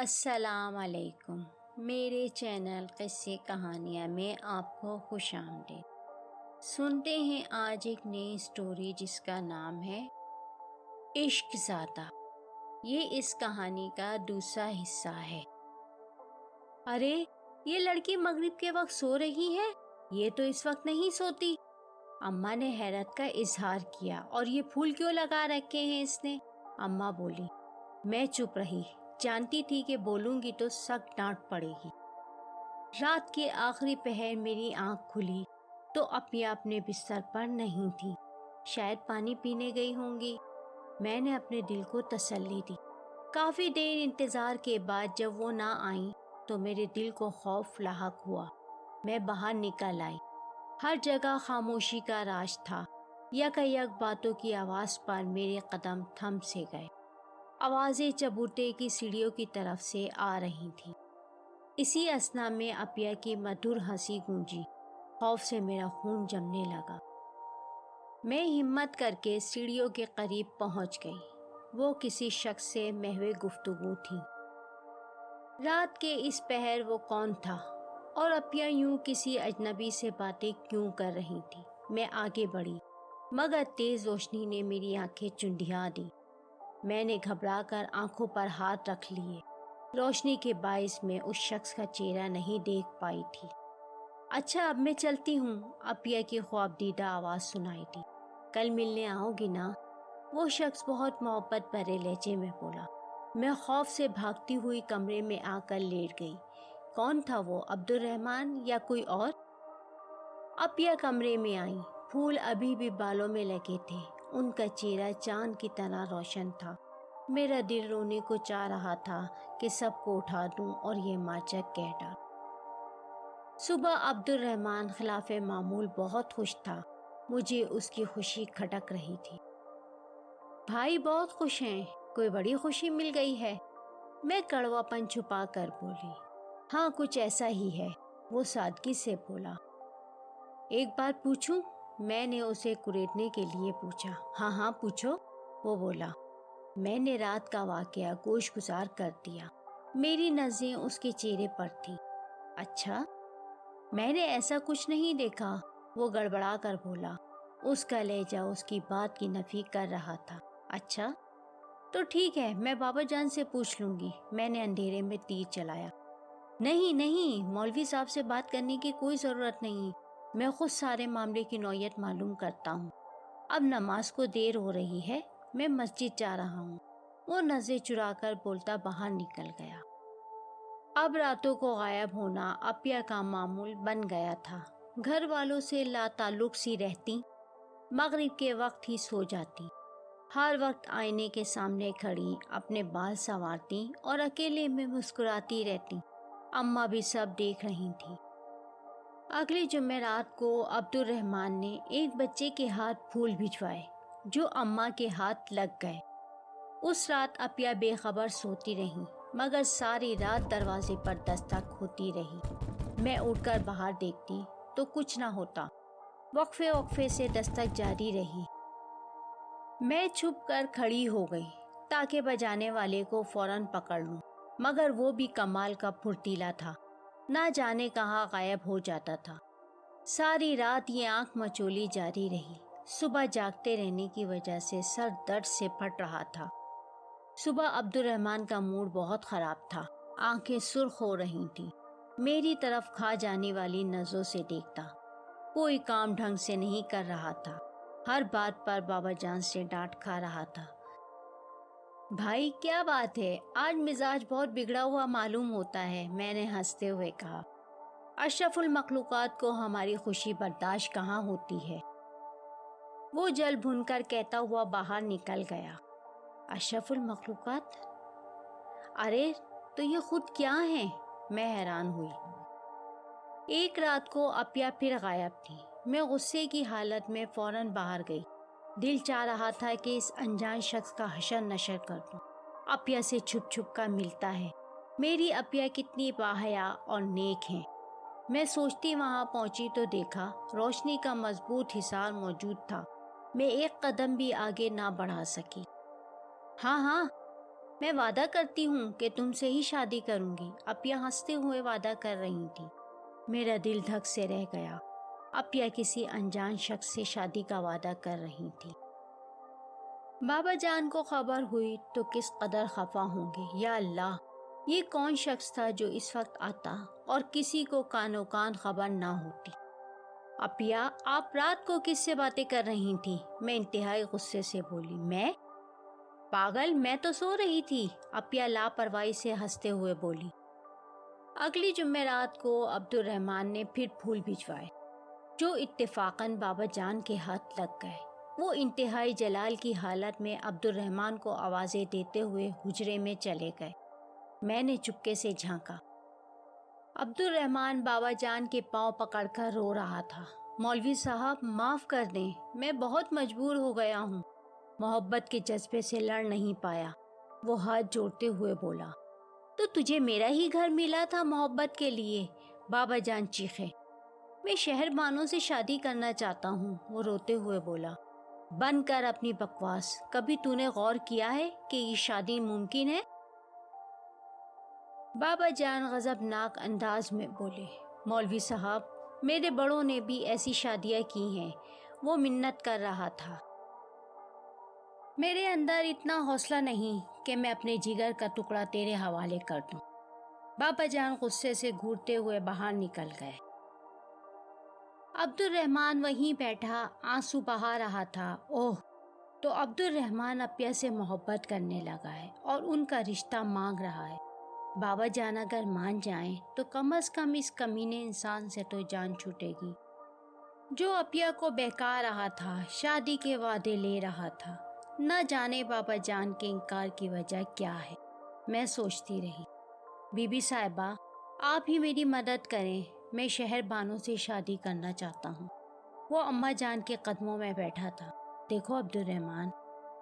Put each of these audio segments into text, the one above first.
السلام علیکم، میرے چینل قصے کہانیاں میں آپ کو خوش آمدید۔ سنتے ہیں آج ایک نئی سٹوری جس کا نام ہے عشق زادہ۔ یہ اس کہانی کا دوسرا حصہ ہے۔ ارے یہ لڑکی مغرب کے وقت سو رہی ہے، یہ تو اس وقت نہیں سوتی۔ اماں نے حیرت کا اظہار کیا، اور یہ پھول کیوں لگا رکھے ہیں اس نے؟ اماں بولی۔ میں چپ رہی، جانتی تھی کہ بولوں گی تو سخت ڈانٹ پڑے گی۔ رات کے آخری پہر میری آنکھ کھلی تو اپنے بستر پر نہیں تھی، شاید پانی پینے گئی ہوں گی۔ میں نے اپنے دل کو تسلی دی۔ کافی دیر انتظار کے بعد جب وہ نہ آئیں تو میرے دل کو خوف لاحق ہوا۔ میں باہر نکل آئی، ہر جگہ خاموشی کا راج تھا۔ یک باتوں کی آواز پر میرے قدم تھم سے گئے۔ آوازیں چبوترے کی سیڑھیوں کی طرف سے آ رہی تھیں۔ اسی اثنا میں عپیہ کی مدھر ہنسی گونجی۔ خوف سے میرا خون جمنے لگا۔ میں ہمت کر کے سیڑھیوں کے قریب پہنچ گئی۔ وہ کسی شخص سے محو گفتگو تھی۔ رات کے اس پہر وہ کون تھا، اور عپیہ یوں کسی اجنبی سے باتیں کیوں کر رہی تھی؟ میں آگے بڑھی، مگر تیز روشنی نے میری آنکھیں چندھیا دی۔ میں نے گھبرا کر آنکھوں پر ہاتھ رکھ لیے۔ روشنی کے باعث میں اس شخص کا چہرہ نہیں دیکھ پائی تھی۔ اچھا اب میں چلتی ہوں، عپیہ کی خوابدیدہ آواز سنائی دی۔ کل ملنے آؤ گی نا؟ وہ شخص بہت محبت بھرے لہجے میں بولا۔ میں خوف سے بھاگتی ہوئی کمرے میں آ کر لیٹ گئی۔ کون تھا وہ، عبدالرحمن یا کوئی اور؟ عپیہ کمرے میں آئی۔ پھول ابھی بھی بالوں میں لگے تھے، ان کا چہرہ چاند کی طرح روشن تھا۔ میرا دل رونے کو چاہ رہا تھا کہ سب کو اٹھا دوں اور یہ ماچک کہہ ڈالوں۔ صبح عبدالرحمن خلاف معمول بہت خوش تھا۔ مجھے اس کی خوشی کھٹک رہی تھی۔ بھائی بہت خوش ہیں، کوئی بڑی خوشی مل گئی ہے؟ میں کڑوا پن چھپا کر بولی۔ ہاں کچھ ایسا ہی ہے، وہ سادگی سے بولا۔ ایک بات پوچھوں؟ میں نے اسے کریدنے کے لیے پوچھا۔ ہاں ہاں پوچھو، وہ بولا۔ میں نے رات کا واقعہ گوش گزار کر دیا۔ میری نظریں اس کے چہرے پر تھیں۔ اچھا؟ میں نے ایسا کچھ نہیں دیکھا، وہ گڑبڑا کر بولا۔ اس کا لہجہ اس کی بات کی نفی کر رہا تھا۔ اچھا تو ٹھیک ہے، میں بابا جان سے پوچھ لوں گی، میں نے اندھیرے میں تیر چلایا۔ نہیں، مولوی صاحب سے بات کرنے کی کوئی ضرورت نہیں، میں خود سارے معاملے کی نوعیت معلوم کرتا ہوں۔ اب نماز کو دیر ہو رہی ہے، میں مسجد جا رہا ہوں۔ وہ نظریں چرا کر بولتا باہر نکل گیا۔ اب راتوں کو غائب ہونا عپیہ کا معمول بن گیا تھا۔ گھر والوں سے لا تعلق سی رہتی، مغرب کے وقت ہی سو جاتی، ہر وقت آئینے کے سامنے کھڑی اپنے بال سنوارتی اور اکیلے میں مسکراتی رہتی۔ اماں بھی سب دیکھ رہی تھی۔ اگلے جمعرات کو عبدالرحمن نے ایک بچے کے ہاتھ پھول بھجوائے جو اماں کے ہاتھ لگ گئے۔ اس رات عپیہ بے خبر سوتی رہی، مگر ساری رات دروازے پر دستک ہوتی رہی۔ میں اٹھ کر باہر دیکھتی تو کچھ نہ ہوتا، وقفے سے دستک جاری رہی۔ میں چھپ کر کھڑی ہو گئی تاکہ بجانے والے کو فوراً پکڑ لوں، مگر وہ بھی کمال کا پھرتیلا تھا، نہ جانے کہاں غائب ہو جاتا تھا۔ ساری رات یہ آنکھ مچولی جاری رہی۔ صبح جاگتے رہنے کی وجہ سے سر درد سے پھٹ رہا تھا۔ صبح عبدالرحمن کا موڈ بہت خراب تھا، آنکھیں سرخ ہو رہی تھیں، میری طرف کھا جانے والی نظروں سے دیکھتا، کوئی کام ڈھنگ سے نہیں کر رہا تھا، ہر بات پر بابا جان سے ڈانٹ کھا رہا تھا۔ بھائی کیا بات ہے، آج مزاج بہت بگڑا ہوا معلوم ہوتا ہے، میں نے ہنستے ہوئے کہا۔ اشرف المخلوقات کو ہماری خوشی برداشت کہاں ہوتی ہے؟ وہ جل بھن کر کہتا ہوا باہر نکل گیا۔ اشرف المخلوقات؟ ارے تو یہ خود کیا ہیں؟ میں حیران ہوئی۔ ایک رات کو عپیہ پھر غائب تھی۔ میں غصے کی حالت میں فوراً باہر گئی۔ دل چاہ رہا تھا کہ اس انجان شخص کا حشر نشر کر دوں۔ عپیہ سے چھپ کر ملتا ہے۔ میری عپیہ کتنی باحیا اور نیک ہیں۔ میں سوچتی وہاں پہنچی تو دیکھا روشنی کا مضبوط حصار موجود تھا۔ میں ایک قدم بھی آگے نہ بڑھا سکی۔ ہاں میں وعدہ کرتی ہوں کہ تم سے ہی شادی کروں گی، اپیا ہنستے ہوئے وعدہ کر رہی تھی۔ میرا دل دھک سے رہ گیا۔ اپیا کسی انجان شخص سے شادی کا وعدہ کر رہی تھی۔ بابا جان کو خبر ہوئی تو کس قدر خفا ہوں گے۔ یا اللہ، یہ کون شخص تھا جو اس وقت آتا اور کسی کو کانوں کان خبر نہ ہوتی۔ اپیا، آپ رات کو کس سے باتیں کر رہی تھی؟ میں انتہائی غصے سے بولی۔ میں؟ پاگل، میں تو سو رہی تھی، اپیا لاپرواہی سے ہنستے ہوئے بولی۔ اگلی جمعرات کو عبد الرحمن نے پھر پھول بھجوائے جو اتفاقاً بابا جان کے ہاتھ لگ گئے۔ وہ انتہائی جلال کی حالت میں عبد الرحمن کو آوازیں دیتے ہوئے حجرے میں چلے گئے۔ میں نے چپکے سے جھانکا۔ عبد الرحمن بابا جان کے پاؤں پکڑ کر رو رہا تھا۔ مولوی صاحب، معاف کر دیں، میں بہت مجبور ہو گیا ہوں۔ محبت کے جذبے سے لڑ نہیں پایا، وہ ہاتھ جوڑتے ہوئے بولا۔ تو تجھے میرا ہی گھر ملا تھا محبت کے لیے؟ بابا جان چیخے۔ میں شہر بانوں سے شادی کرنا چاہتا ہوں، وہ روتے ہوئے بولا۔ بند کر اپنی بکواس، کبھی تو نے غور کیا ہے کہ یہ شادی ممکن ہے؟ بابا جان غضبناک انداز میں بولے۔ مولوی صاحب، میرے بڑوں نے بھی ایسی شادیاں کی ہیں، وہ منت کر رہا تھا۔ میرے اندر اتنا حوصلہ نہیں کہ میں اپنے جگر کا ٹکڑا تیرے حوالے کر دوں۔ بابا جان غصے سے گھورتے ہوئے باہر نکل گئے۔ عبد الرحمن وہیں بیٹھا آنسو بہا رہا تھا۔ اوہ، تو عبد الرحمن اپیا سے محبت کرنے لگا ہے اور ان کا رشتہ مانگ رہا ہے۔ بابا جان اگر مان جائیں تو کم از کم اس کمینے انسان سے تو جان چھوٹے گی جو اپیا کو بہکا رہا تھا، شادی کے وعدے لے رہا تھا۔ نہ جانے بابا جان کے انکار کی وجہ کیا ہے، میں سوچتی رہی۔ بی بی صاحبہ، آپ ہی میری مدد کریں، میں شہر بانوں سے شادی کرنا چاہتا ہوں۔ وہ اماں جان کے قدموں میں بیٹھا تھا۔ دیکھو عبد الرحمن،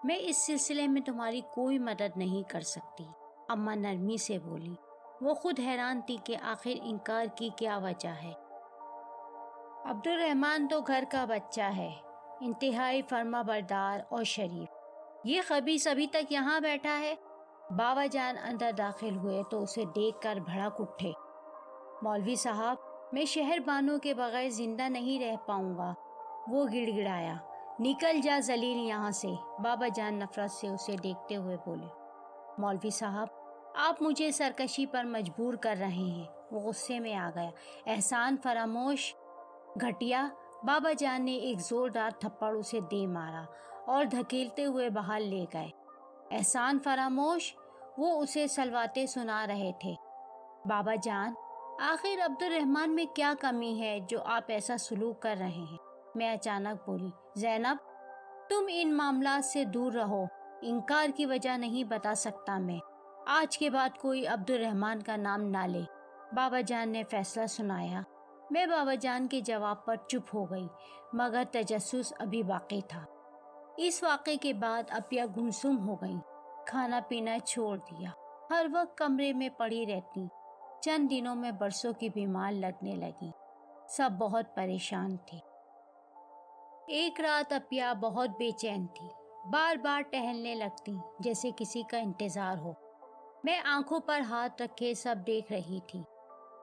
میں اس سلسلے میں تمہاری کوئی مدد نہیں کر سکتی، اماں نرمی سے بولی۔ وہ خود حیران تھی کہ آخر انکار کی کیا وجہ ہے۔ عبد الرحمن تو گھر کا بچہ ہے، انتہائی فرما بردار اور شریف۔ یہ خبیث ابھی تک یہاں بیٹھا ہے۔ بابا جان اندر داخل ہوئے تو اسے دیکھ کر بھڑک اٹھے۔ مولوی صاحب، میں شہر بانوں کے بغیر زندہ نہیں رہ پاؤں گا، وہ گڑ گڑایا۔ نکل جا ذلیل یہاں سے، بابا جان نفرت سے اسے دیکھتے ہوئے بولے۔ مولوی صاحب، آپ مجھے سرکشی پر مجبور کر رہے ہیں، وہ غصے میں آ گیا۔ احسان فراموش، گھٹیا، بابا جان نے ایک زوردار تھپڑ اسے دے مارا اور دھکیلتے ہوئے باہر لے گئے۔ احسان فراموش، وہ اسے سلواتے سنا رہے تھے۔ بابا جان، آخر عبد الرحمن میں کیا کمی ہے جو آپ ایسا سلوک کر رہے ہیں؟ میں اچانک بولی۔ زینب، تم ان معاملات سے دور رہو، انکار کی وجہ نہیں بتا سکتا میں۔ آج کے بعد کوئی عبد الرحمن کا نام نہ لے، بابا جان نے فیصلہ سنایا۔ میں بابا جان کے جواب پر چپ ہو گئی، مگر تجسس ابھی باقی تھا۔ اس واقعے کے بعد اپیا گمسم ہو گئیں، کھانا پینا چھوڑ دیا، ہر وقت کمرے میں پڑی رہتی۔ چند دنوں میں برسوں کی بیمار لگنے لگی، سب بہت پریشان تھے۔ ایک رات اپیا بہت بے چین تھی، بار بار ٹہلنے لگتی جیسے کسی کا انتظار ہو۔ میں آنکھوں پر ہاتھ رکھے سب دیکھ رہی تھی۔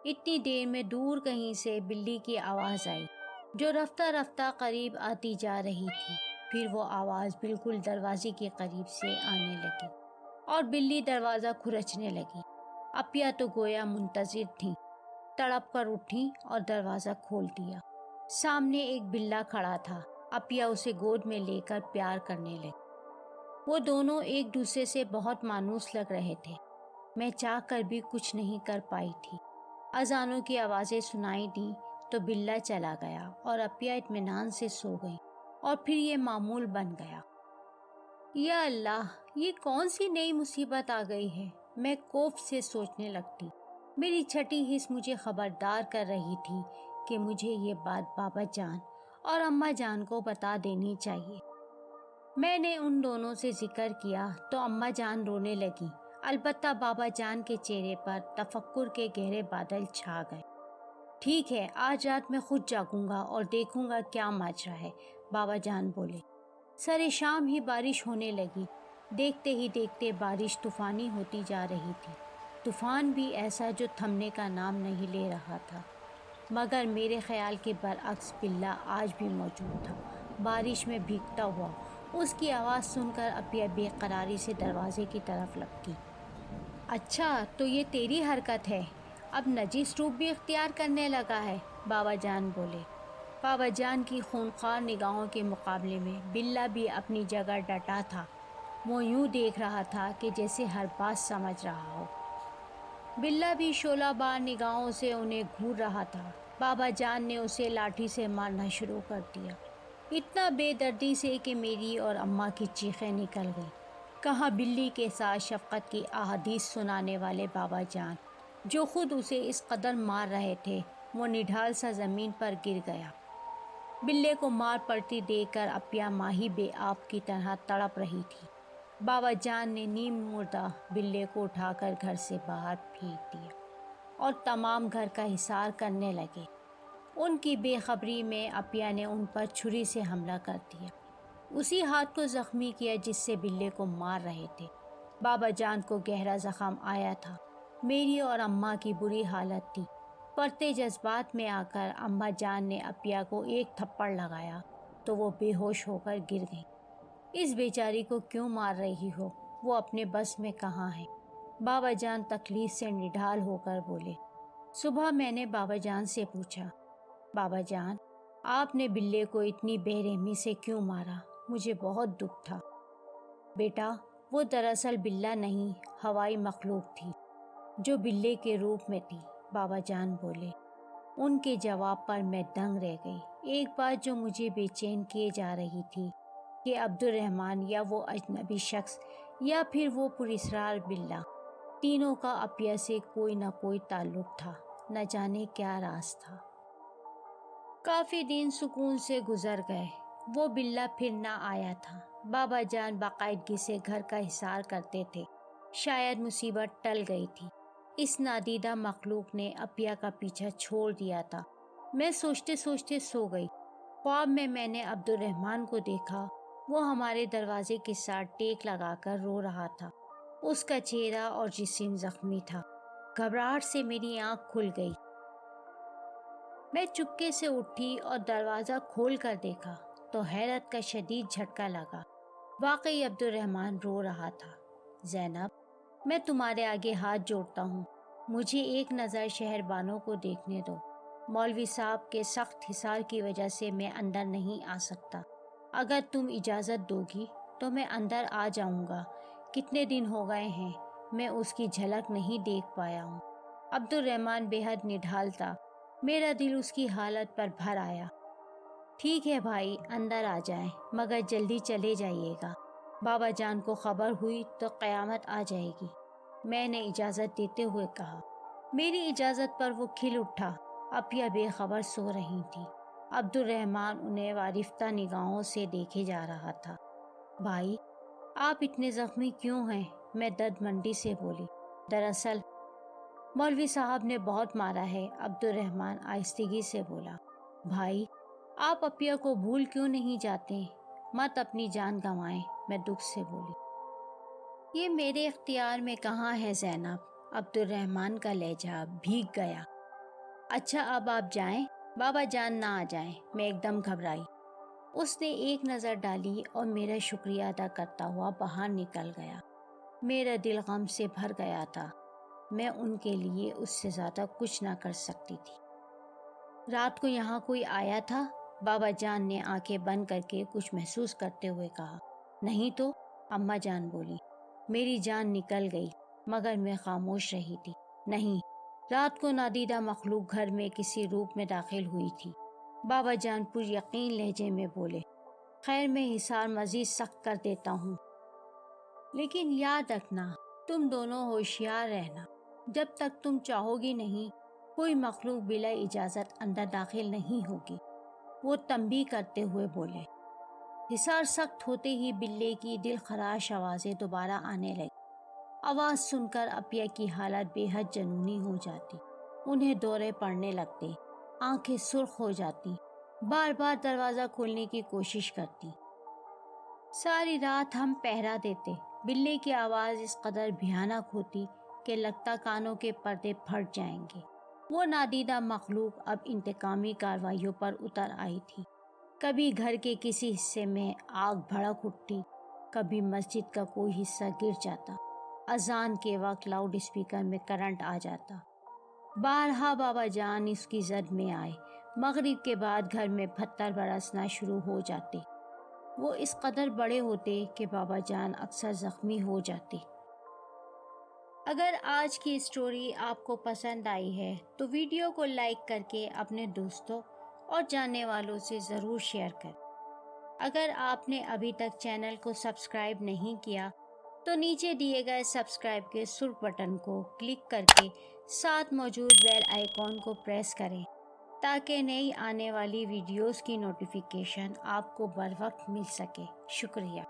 اتنی دیر میں دور کہیں سے بلی کی آواز آئی جو رفتہ رفتہ قریب آتی جا رہی تھی۔ پھر وہ آواز بالکل دروازے کے قریب سے آنے لگی اور بلی دروازہ کھرچنے لگی۔ اپیا تو گویا منتظر تھیں، تڑپ کر اٹھی اور دروازہ کھول دیا۔ سامنے ایک بلا کھڑا تھا، اپیا اسے گود میں لے کر پیار کرنے لگی۔ وہ دونوں ایک دوسرے سے بہت مانوس لگ رہے تھے۔ میں چاہ کر بھی کچھ نہیں کر پائی تھی۔ اذانوں کی آوازیں سنائی دیں تو بلا چلا گیا اور اپیا اطمینان سے سو گئی، اور پھر یہ معمول بن گیا۔ یا اللہ، یہ کون سی نئی مصیبت آ گئی ہے، میں خوف سے سوچنے لگتی۔ میری چھٹی حس مجھے خبردار کر رہی تھی کہ مجھے یہ بات بابا جان اور اماں جان کو بتا دینی چاہیے۔ میں نے ان دونوں سے ذکر کیا تو اماں جان رونے لگی، البتہ بابا جان کے چہرے پر تفکر کے گہرے بادل چھا گئے۔ ٹھیک ہے، آج رات میں خود جاگوں گا اور دیکھوں گا کیا ماجرا ہے، بابا جان بولے۔ سر شام ہی بارش ہونے لگی۔ دیکھتے ہی دیکھتے بارش طوفانی ہوتی جا رہی تھی، طوفان بھی ایسا جو تھمنے کا نام نہیں لے رہا تھا۔ مگر میرے خیال کے برعکس بلّا آج بھی موجود تھا، بارش میں بھیگتا ہوا۔ اس کی آواز سن کر اپیا بے قراری سے دروازے کی طرف لپکی۔ اچھا، تو یہ تیری حرکت ہے، اب نجس روپ بھی اختیار کرنے لگا ہے، بابا جان بولے۔ بابا جان کی خونخوار نگاہوں کے مقابلے میں بلّا بھی اپنی جگہ ڈٹا تھا۔ وہ یوں دیکھ رہا تھا کہ جیسے ہر بات سمجھ رہا ہو۔ بلّا بھی شعلہ بار نگاہوں سے انہیں گھور رہا تھا۔ بابا جان نے اسے لاٹھی سے مارنا شروع کر دیا، اتنا بے دردی سے کہ میری اور اماں کی چیخیں نکل گئیں۔ کہاں بلی کے ساتھ شفقت کی احادیث سنانے والے بابا جان، جو خود اسے اس قدر مار رہے تھے۔ وہ نڈھال سا زمین پر گر گیا۔ بلے کو مار پڑتی دیکھ کر اپیا ماہی بے آب کی طرح تڑپ رہی تھی۔ بابا جان نے نیم مردہ بلے کو اٹھا کر گھر سے باہر پھینک دیا اور تمام گھر کا حصار کرنے لگے۔ ان کی بے خبری میں اپیا نے ان پر چھری سے حملہ کر دیا، اسی ہاتھ کو زخمی کیا جس سے بلے کو مار رہے تھے۔ بابا جان کو گہرا زخم آیا تھا۔ میری اور اماں کی بری حالت تھی۔ پرتے جذبات میں آ کر اماں جان نے اپیا کو ایک تھپڑ لگایا تو وہ بے ہوش ہو کر گر گئی۔ اس بیچاری کو کیوں مار رہی ہو؟ وہ اپنے بس میں کہاں ہے؟ بابا جان تکلیف سے نڈھال ہو کر بولے۔ صبح میں نے بابا جان سے پوچھا، بابا جان، آپ نے بلے کو اتنی بے رحمی سے کیوں مارا؟ مجھے بہت دکھ تھا۔ بیٹا، وہ دراصل بلّا نہیں، ہوائی مخلوق تھی جو بلے کے روپ میں تھی، بابا جان بولے۔ ان کے جواب پر میں دنگ رہ گئی۔ ایک بات جو مجھے بے چین کیے جا رہی تھی کہ عبد الرحمن یا وہ اجنبی شخص یا پھر وہ پراسرار بلّا، تینوں کا اپیا سے کوئی نہ کوئی تعلق تھا۔ نہ جانے کیا راز تھا۔ کافی دن سکون سے گزر گئے۔ وہ بلّا پھر نہ آیا تھا۔ بابا جان باقاعدگی سے گھر کا حصار کرتے تھے۔ شاید مصیبت ٹل گئی تھی۔ اس نادیدہ مخلوق نے اپیا کا پیچھا چھوڑ دیا تھا۔ میں سوچتے سوچتے سو گئی۔ خواب میں نے عبد الرحمن کو دیکھا۔ وہ ہمارے دروازے کے ساتھ ٹیک لگا کر رو رہا تھا۔ اس کا چہرہ اور جسم زخمی تھا۔ گھبراہٹ سے میری آنکھ کھل گئی۔ میں چپکے سے اٹھی اور دروازہ کھول کر دیکھا تو حیرت کا شدید جھٹکا لگا۔ واقعی عبد الرحمن رو رہا تھا۔ زینب، میں تمہارے آگے ہاتھ جوڑتا ہوں، مجھے ایک نظر شہر بانوں کو دیکھنے دو۔ مولوی صاحب کے سخت حصار کی وجہ سے میں اندر نہیں آ سکتا۔ اگر تم اجازت دو گی تو میں اندر آ جاؤں گا۔ کتنے دن ہو گئے ہیں میں اس کی جھلک نہیں دیکھ پایا ہوں۔ عبد الرحمن بے حد نڈھال تھا۔ میرا دل اس کی حالت پر بھر آیا۔ ٹھیک ہے بھائی، اندر آ جائیں، مگر جلدی چلے جائیے گا۔ بابا جان کو خبر ہوئی تو قیامت آ جائے گی، میں نے اجازت دیتے ہوئے کہا۔ میری اجازت پر وہ کھل اٹھا۔ اپیا بے خبر سو رہی تھی۔ عبد الرحمن انہیں وارفتہ نگاہوں سے دیکھے جا رہا تھا۔ بھائی، آپ اتنے زخمی کیوں ہیں؟ میں درد مندی سے بولی۔ دراصل مولوی صاحب نے بہت مارا ہے، عبد الرحمن آہستگی سے بولا۔ بھائی، آپ اپیا کو بھول کیوں نہیں جاتے؟ مت اپنی جان گنوائیں، میں دکھ سے بولی۔ یہ میرے اختیار میں کہاں ہے زینب، عبد الرحمن کا لہجہ بھیگ گیا۔ اچھا، اب آپ جائیں، بابا جان نہ آ جائیں، میں ایک دم گھبرائی۔ اس نے ایک نظر ڈالی اور میرا شکریہ ادا کرتا ہوا باہر نکل گیا۔ میرا دل غم سے بھر گیا تھا۔ میں ان کے لیے اس سے زیادہ کچھ نہ کر سکتی تھی۔ رات کو یہاں کوئی آیا تھا؟ بابا جان نے آنکھیں بند کر کے کچھ محسوس کرتے ہوئے کہا۔ نہیں تو، اماں جان بولی۔ میری جان نکل گئی مگر میں خاموش رہی تھی۔ نہیں، رات کو نادیدہ مخلوق گھر میں کسی روپ میں داخل ہوئی تھی، بابا جان پر یقین لہجے میں بولے۔ خیر، میں حصار مزید سخت کر دیتا ہوں، لیکن یاد رکھنا، تم دونوں ہوشیار رہنا۔ جب تک تم چاہو گی نہیں، کوئی مخلوق بلا اجازت اندر داخل نہیں ہوگی، وہ تنبیہ کرتے ہوئے بولے۔ حصار سخت ہوتے ہی بلے کی دل خراش آوازیں دوبارہ آنے لگی۔ آواز سن کر اپیا کی حالت بے حد جنونی ہو جاتی۔ انہیں دورے پڑنے لگتے، آنکھیں سرخ ہو جاتی، بار بار دروازہ کھولنے کی کوشش کرتی۔ ساری رات ہم پہرا دیتے، بلی کی آواز اس قدر بھیانک ہوتی کہ لگتا کانوں کے پردے پھٹ جائیں گے۔ وہ نادیدہ مخلوق اب انتقامی کارروائیوں پر اتر آئی تھی۔ کبھی گھر کے کسی حصے میں آگ بھڑک اٹھتی، کبھی مسجد کا کوئی حصہ گر جاتا، اذان کے وقت لاؤڈ اسپیکر میں کرنٹ آ جاتا۔ بارہا بابا جان اس کی زد میں آئے۔ مغرب کے بعد گھر میں پتھر برسنا شروع ہو جاتے۔ وہ اس قدر بڑے ہوتے کہ بابا جان اکثر زخمی ہو جاتے۔ اگر آج کی اسٹوری آپ کو پسند آئی ہے تو ویڈیو کو لائک کر کے اپنے دوستوں اور جاننے والوں سے ضرور شیئر کریں۔ اگر آپ نے ابھی تک چینل کو سبسکرائب نہیں کیا تو نیچے دیے گئے سبسکرائب کے سرخ بٹن کو کلک کر کے ساتھ موجود بیل آئیکن کو پریس کریں تاکہ نئی آنے والی ویڈیوز کی نوٹیفیکیشن آپ کو بر وقت مل سکے۔ شکریہ۔